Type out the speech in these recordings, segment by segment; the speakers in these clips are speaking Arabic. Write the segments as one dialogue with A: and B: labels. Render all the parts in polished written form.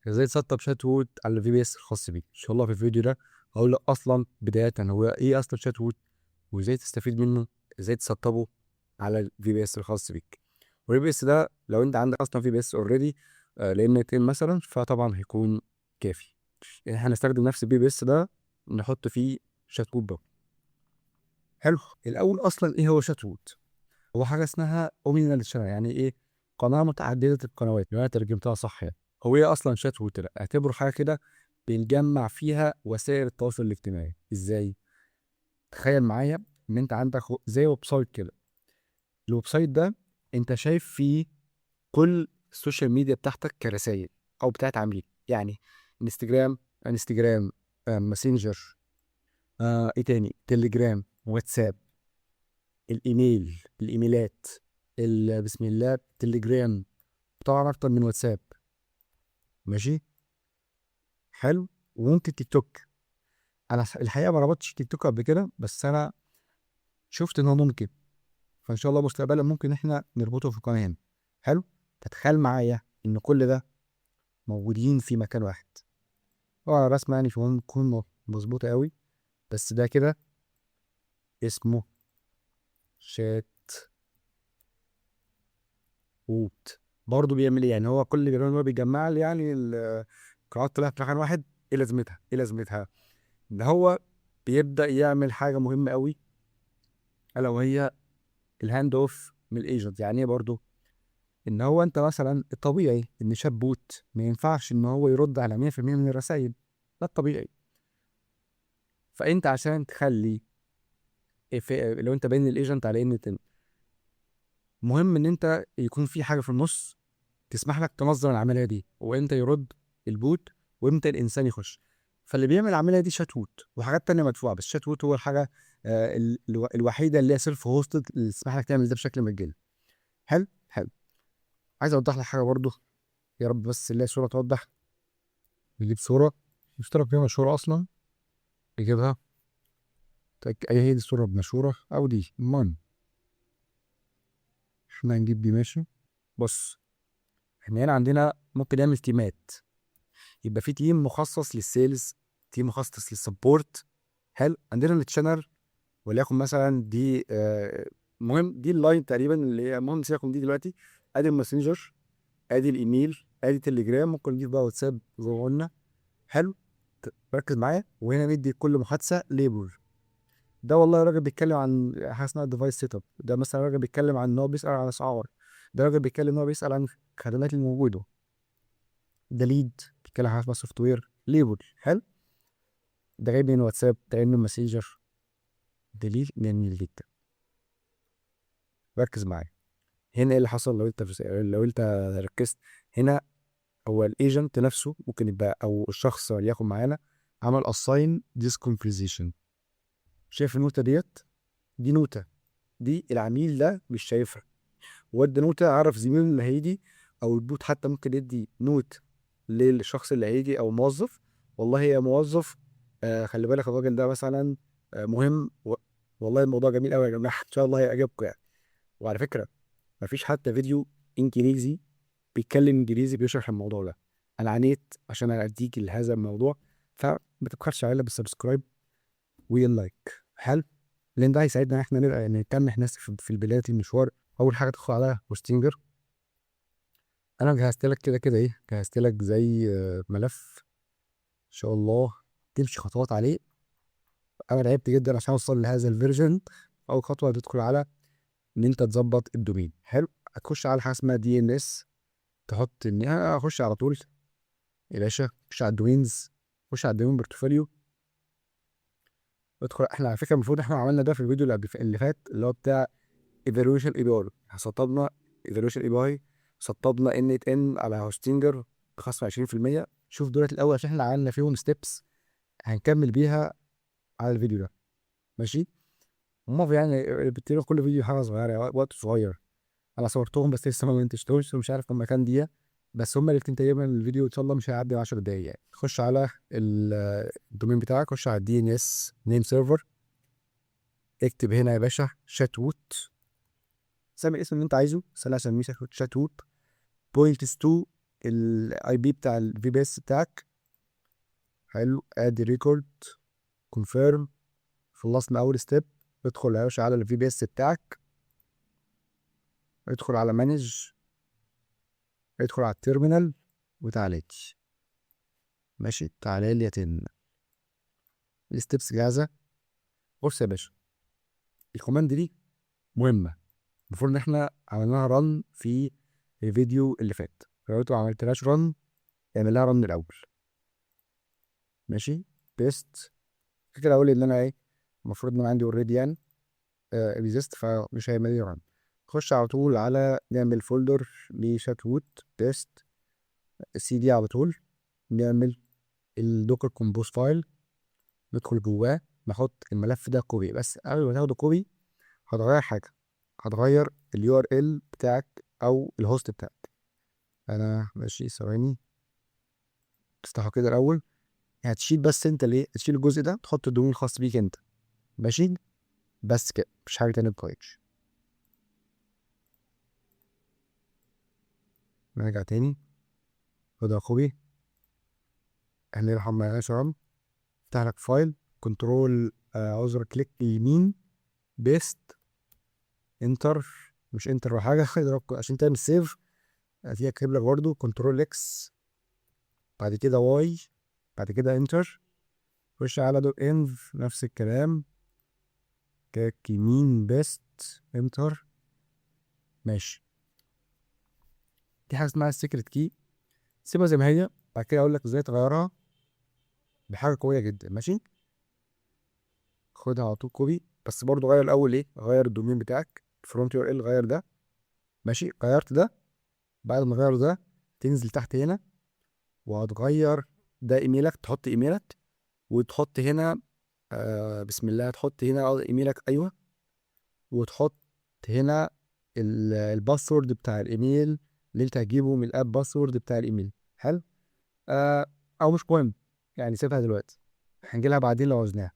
A: ازاي تسطب شات ووت على الفي بي اس الخاص بيك. ان شاء الله في الفيديو ده هقول لك اصلا بدايه هو ايه اصلا شات ووت، وازاي تستفيد منه، ازاي تسطبه على الفي بي اس الخاص بيك. والفي بي اس ده لو انت عندك اصلا في بي اس اوريدي لان تيم مثلا، فطبعا هيكون كافي. احنا هنستخدم نفس البي بي اس ده نحط فيه شات ووت بقى. حلو. الاول اصلا ايه هو شات ووت؟ هو حاجه اسمها اومينال شانل، يعني ايه؟ قناه متعدده القنوات، لو انا ترجمتها صح يعني. هو ايه اصلا شات ووت ده؟ اعتبره حاجه كده بنجمع فيها وسائل التواصل الاجتماعي. ازاي؟ تخيل معايا ان انت عندك زي ويب سايت كده. الويب سايت ده انت شايف فيه كل السوشيال ميديا بتاعتك كرسائل او بتاعت عميل، يعني انستجرام، ماسنجر، ايه تاني، تليجرام، واتساب، الايميلات، بسم الله، تليجرام، طبعا اكتر من واتساب. ماشي. حلو. وممكن تيك توك. انا الحقيقه ما ربطتش تيك توك قبل كده، بس انا شفت ان هو ممكن، فان شاء الله مستقبلا ممكن احنا نربطه في القناه هنا. حلو. تتخيل معايا ان كل ده موجودين في مكان واحد. طبعا الرسمه يعني مش مهم تكون مظبوطه قوي، بس ده كده اسمه شات ووت. برضه بيعمل ايه؟ يعني هو كل اللي بيعمله إن هو بيجمع لي يعني القراءات طلعت في مكان واحد. ايه لازمتها؟ ان هو بيبدا يعمل حاجه مهمه قوي، الا وهي الهاند اوف من الايجنت. يعني ايه برضه؟ ان هو انت مثلا الطبيعي ان شات بوت ما ينفعش ان هو يرد على 100% من الرسائل، ده الطبيعي. فانت عشان تخلي لو انت باين الايجنت على ان مهم ان انت يكون في حاجه في النص تسمح لك تنظم العمليه دي، وامتى يرد البوت وامتى الانسان يخش. فاللي بيعمل العمليه دي شات ووت، وحاجات تانية مدفوعه، بس شات ووت هو الحاجه الوحيده اللي هي سيلف هوستد اللي تسمح لك تعمل ده بشكل مجاني. حلو حلو. عايز اوضح لك حاجه برضو، يا رب بس اللي هي صوره توضح. نجيب صوره اشترك فيها مشهوره اصلا، نجيبها. اي هي دي الصوره المشهوره او دي المهم احنا هنجيب دي. ماشي. بص، احنا هنا عندنا ممكن نعمل تيمات. يبقى في تيم مخصص للسيلز، تيم مخصص للسبورت. حلو. عندنا التشانل، وليكن مثلا دي مهم دي اللاين تقريبا اللي هي مهم، سيبكم دي دلوقتي. ادي الماسنجر، ادي الايميل، ادي تليجرام، ممكن نضيف بقى واتساب زي ما قلنا. حلو. ركز معايا، وهنا ندي كل محادثه ليبل. ده والله راجل بيتكلم عن حاجه اسمها ديفايس سيت اب، ده مثلا راجل بيتكلم عن ان هو بيسال عن اسعار، ده راجل بيتكلم ان هو بيسال عن الخدمات الموجوده، ده ليد بيتكلم عن حاجه اسمها سوفت وير ليبل. حلو. ده جاي من واتساب، ده جاي من ماسنجر، ديليت من الليد. ركز معايا. هنا ايه اللي حصل؟ لو انت ركزت هنا، هو الايجنت نفسه ممكن يبقى او الشخص اللي ياخد معانا عمل assign this conversation. شايف النوتة ديت؟ دي نوتة، دي العميل ده مش شايفها، ودى نوتة عرف زميله اللي هيجي. او البوت حتى ممكن يدي نوت للشخص اللي هيجي او موظف. والله يا موظف، خلي بالك الراجل ده مثلا مهم والله الموضوع جميل قوي يا جماعه ان شاء الله هيعجبكم يعني. وعلى فكره مفيش حتى فيديو انجليزي بيتكلم انجليزي بيشرح الموضوع ده. انا عانيت عشان اديك لهذا الموضوع، فما تبخلش علينا بالسبسكرايب واللايك. حلو. لان ده هيساعدنا ان احنا نبقى نكمل ناس في بدايه المشوار. اول حاجه تدخل على هوستنجر. انا جهزت لك كده كده ايه، جهزت لك زي ملف ان شاء الله تمشي خطوات عليه. انا تعبت جدا عشان اوصل لهذا الفيرجن. اول خطوه تدخل على ان انت تظبط الدومين. حلو. هتخش على حاجه اسمها دي ان اس، تحط ان اخش على طول يا باشا، خش على الدومينز، خش على الدومين بورتفوليو، ادخل. احنا على فكره المفروض احنا عملنا ده في الفيديو اللي فات، اللي هو بتاع ايفالويشن اي بي اي. سطبنا ايفالويشن اي بي اي، سطبنا ان ات ان على هوستنجر بخصم 20%. شوف دولت الاول عشان احنا عملنا فيهم ستيبس هنكمل بيها على الفيديو ده. ماشي. هما يعني بتبقى كل فيديو حاجه صغيره، وقت صغير. انا صورتهم بس لسه ما منتجتهمش ومش عارف كم مكان دي. بس هما الاثنين تقريبا الفيديو ان شاء الله مش هيعدي 10 دقايق يعني. خش على الدومين بتاعك، خش على الدي ان اس نيم سيرفر، اكتب هنا يا باشا شات ووت، سمي الاسم اللي انت عايزه، بس انا هسميه شات ووت بوينتس 2 الاي بي بتاع الفي بي اس بتاعك. حلو، ادي ريكورد، كونفيرم. خلصنا اول ستيب. ادخل يا باشا على الفي بي اس بتاعك، ادخل على مانج، ادخل على التيرمينال وتعالى لي. ماشي، تعالى لي يا تن. الستبس جاهزه. بص يا باشا، الكوماند دي مهمه، المفروض ان احنا عملناها رن في الفيديو اللي فات. فلو انت ما عملتلهاش رن، اعمل لها رن الاول. ماشي، بيست. كده اقول ان انا ايه، المفروض ان انا عندي اوريدي يعني ريزيست، فمش هيعمل لي رن. خش على طول على نعمل فولدر لشات روت، بيست سي دي على طول. نعمل الدوكر كومبوز فايل، ندخل جواه، نحط الملف ده كوبي. بس قبل ما تاخده كوبي هتغير حاجه، هتغير اليو ار ال بتاعك او الهوست بتاعك. انا ماشي، ثواني تفتحه كده الاول. هتشيل بس انت ليه، تشيل الجزء ده، تحط الدومين الخاص بيك انت. ماشي، بس كده مش حاجه تانية بتغيرش. نرجع تاني، خدها كوبي، هنرحم ما رام. افتح لك فايل، كنترول عذر كليك يمين، بيست، انتر. مش انتر ولا حاجه عشان تعمل سيف هتيجي كاتب لك برضه كنترول اكس، بعد كده واي، بعد كده انتر. خش على دوت انف، نفس الكلام، كليك يمين، بيست، انتر. ماشي، دي حاجه اسمها السيكريت كي، سيبها زي ما هي. بعد كده اقول لك ازاي تغيرها بحاجه قويه جدا. ماشي، خدها على طول كوبي، بس برضه غير الاول ايه، غير الدومين بتاعك، فرونت يو ار ال، غير ده. ماشي، غيرت ده. بعد ما غير ده، تنزل تحت هنا وهتغير ده ايميلك، تحط ايميلك وتحط هنا بسم الله، تحط هنا ايميلك، ايوه. وتحط هنا الباسورد بتاع الايميل اللي انت هتجيبه من الاب، باسورد بتاع الايميل. حلو. آه او مش مهم يعني، سيبها دلوقتي، هنجيلها بعدين لو عوزناها.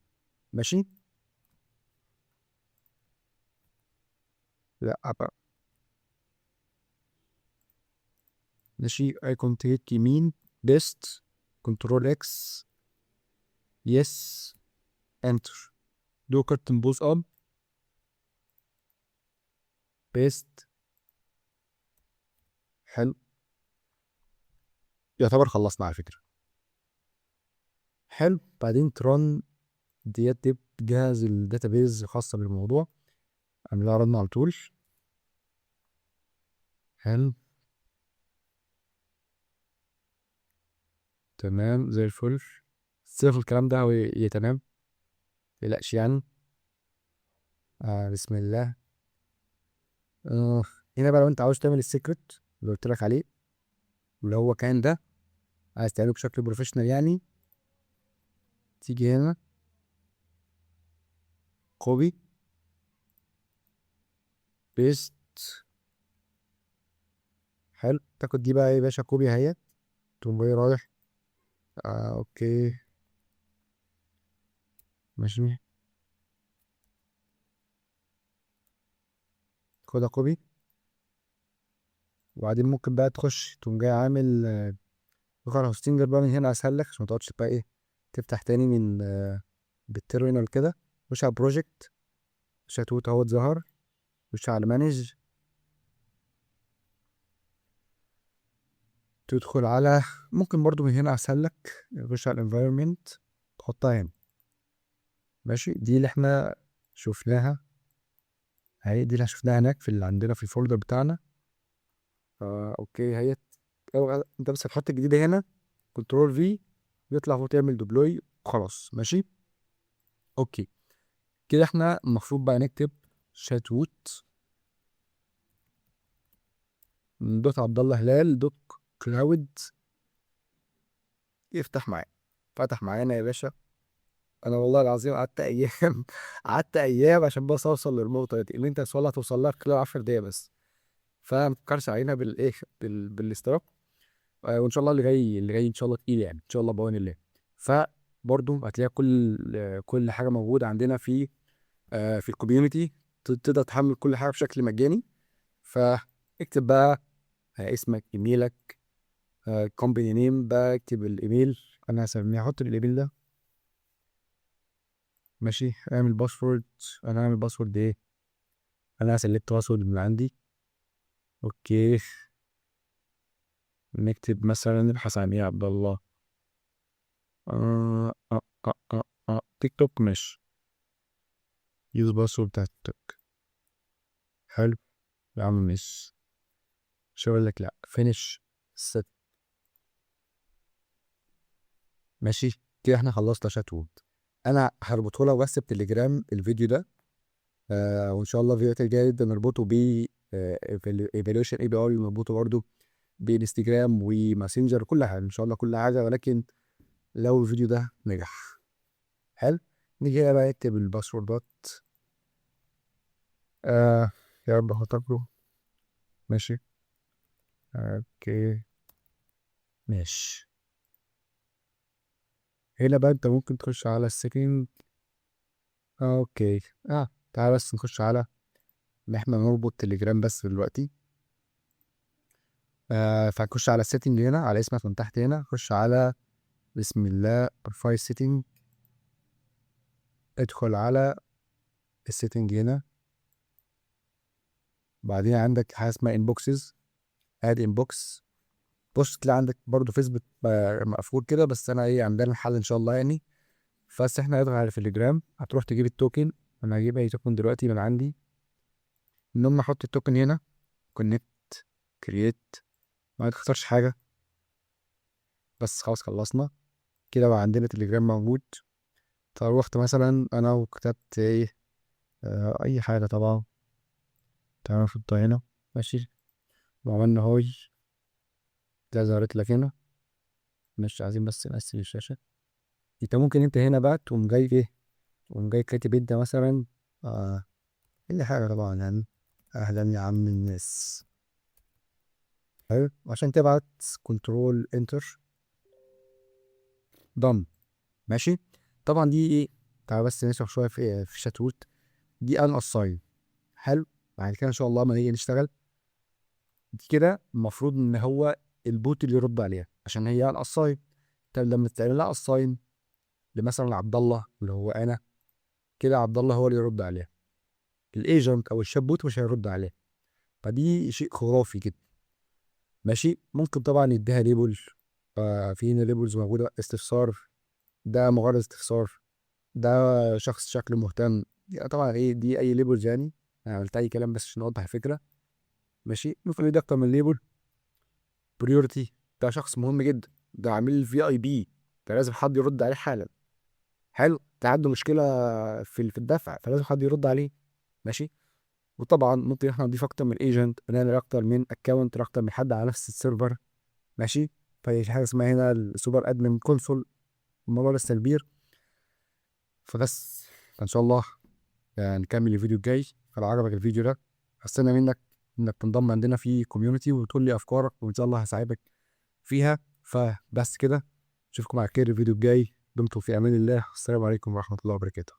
A: ماشي، لا بقى. ماشي، ايكون تيك يمين، بيست، كنترول اكس، يس، انتر. دوكر تنبوز اب، بيست. حلو، يعتبر خلصنا على فكرة. حلو، بعدين ترن ديت، جهز الداتابيز الخاصة بالموضوع، اعملها رن على طول. حلو، تمام زي الفل. سيف الكلام ده تمام، متقلقش يعني. بسم الله. آه هنا بقى لو انت عاوز تعمل السيكرت اللي قلت لك عليه، اللي هو كان ده، عايز تعمله بشكل بروفيشنال يعني، تيجي هنا كوبي، بيست. حلو، تاخد دي بقى يا باشا كوبي اهيت، تقوم جاي رايح. اوكي، ماشي، خدها كوبي. وبعدين ممكن بقى تخش تقوم جاي عامل لوكال هوستنجر بقى من هنا، اسهل لك عشان ما تقعدش بقى ايه، تفتح تاني من بالتيرمينال كده. خش على بروجكت، شاتوت اهو اتظهر. خش على مانج، تدخل على، ممكن برضو من هنا اسهل لك، خش على الانفايرمنت، تحطها هنا. ماشي، دي اللي احنا شفناها اهي، دي اللي شفناها هناك في اللي عندنا في الفولدر بتاعنا. اوكي، هي انت بس هتحط الجديده هنا، كنترول في، يطلع فوق، تعمل دوبلوي، خلاص. ماشي، اوكي. كده احنا المفروض بقى نكتب شات روت دوت عبد الله هلال دوت كلاود، يفتح معايا. فتح معانا يا باشا. انا والله العظيم قعدت ايام قعدت ايام عشان بس اوصل للنقطه دي، اللي انت توصل لها في خلال 10 دقايق بس. فما تفكرش علينا بالايه، بالاشتراك. وان شاء الله اللي جاي، اللي جاي ان شاء الله تقيل يعني، ان شاء الله بعون الله. فبرضه هتلاقي كل حاجه موجوده عندنا في الكوميونتي، تقدر تحمل كل حاجه بشكل مجاني. فاكتب بقى اسمك، ايميلك، كومباني نيم، بكتب الايميل، انا هسميه، احط الايميل ده. ماشي. اعمل باسورد، انا هعمل باسورد ايه؟ انا هسلكت باسورد من عندي. اوكي. نكتب مثلا، نبحث عن ايه؟ عبد الله. تيك توك. مش يوز باسورد بتاع تيك توك. حلو يا عم. مش هقول لك لا. فينيش ست. ماشي كده احنا خلصنا شات وود. انا هربطه لك بس بتليجرام الفيديو ده. وان شاء الله الفيديو الجاي ده نربطه ب ايفالويشن اي بي اي، ونربطه برضه بانستجرام وماسنجر، كل حاجه ان شاء الله، كل حاجه. ولكن لو الفيديو ده نجح، حلو، نيجي بقى نكتب الباسوردات. آه يا رب هتاكله. ماشي. اوكي. ماشي. هنا بقى انت ممكن تخش على السيتنج. اوكي. تعال بس نخش على ان احنا نربط تليجرام بس دلوقتي. فهنخش على السيتنج هنا، على اسمك من تحت هنا، خش على بسم الله بروفايل سيتنج. ادخل على السيتنج هنا. بعدين عندك حاجه اسمها انبوكسز، اد انبوكس. بص تلاقي عندك برضو فيسبوك مقفول كده، بس انا ايه، عندنا الحل ان شاء الله يعني. بس احنا هنضغط على تليجرام، هتروح تجيب التوكن. انا هجيب اي توكن دلوقتي من عندي. المهم احط التوكن هنا، كونكت، كرييت. ما تختارش حاجه، بس خلاص خلصنا كده بقى عندنا تليجرام موجود. فروحت مثلا انا وكتبت ايه، اي حاجه طبعا. تعالى نحطها هنا. ماشي. وعملنا هاي، ده ظهرت لك هنا. مش عايزين بس نقسم الشاشه. انت ممكن انت هنا بقى تقوم جاي ايه، تقوم جاي كاتب انت مثلا آه اي حاجه طبعا يعني. اهلا يا عم الناس. حلو، عشان تبعت كنترول انتر. ضم. ماشي. طبعا دي ايه، تعال بس نشرح شويه في شاتوت. دي ان اساين. حلو. بعد كده ان شاء الله ما نيجي نشتغل، دي كده المفروض ان هو البوت اللي يرد عليها، عشان هي ان اساين. طب لما تعمل لها اساين لمثلا عبد الله اللي هو انا، كده عبد الله هو اللي يرد عليها. الايجنت او الشات بوت مش هيرد عليها. فدي شيء خرافي جدا. ماشي. ممكن طبعا يديها ليبل. في هنا ليبلز موجوده، استفسار، ده مجرد استفسار، ده شخص شكله مهتم. يعني طبعا ايه، دي اي ليبلز يعني. انا عملت اي كلام بس عشان اوضح الفكره. ماشي. ممكن يدي اكتر من ليبل. بريورتي، ده شخص مهم جدا، ده عامل في اي بي، ده لازم حد يرد عليه حالا. حلو. ده عنده مشكله في الدفع، فلازم حد يرد عليه. ماشي. وطبعا ممكن احنا نضيف اكتر من ايجنت، نعمل اكتر من اكونت لاكتر من حد على نفس السيرفر. ماشي. فهي حاجه اسمها هنا السوبر ادمن كونسول. الموضوع لسه كبير. فبس ان شاء الله يعني نكمل الفيديو الجاي. لو عجبك الفيديو ده، هستنى منك انك تنضم عندنا في كوميونتي وتقول لي افكارك، وان شاء الله هساعدك فيها. فبس كده، اشوفكم على خير الفيديو الجاي. دمتم في امان الله. السلام عليكم ورحمه الله وبركاته.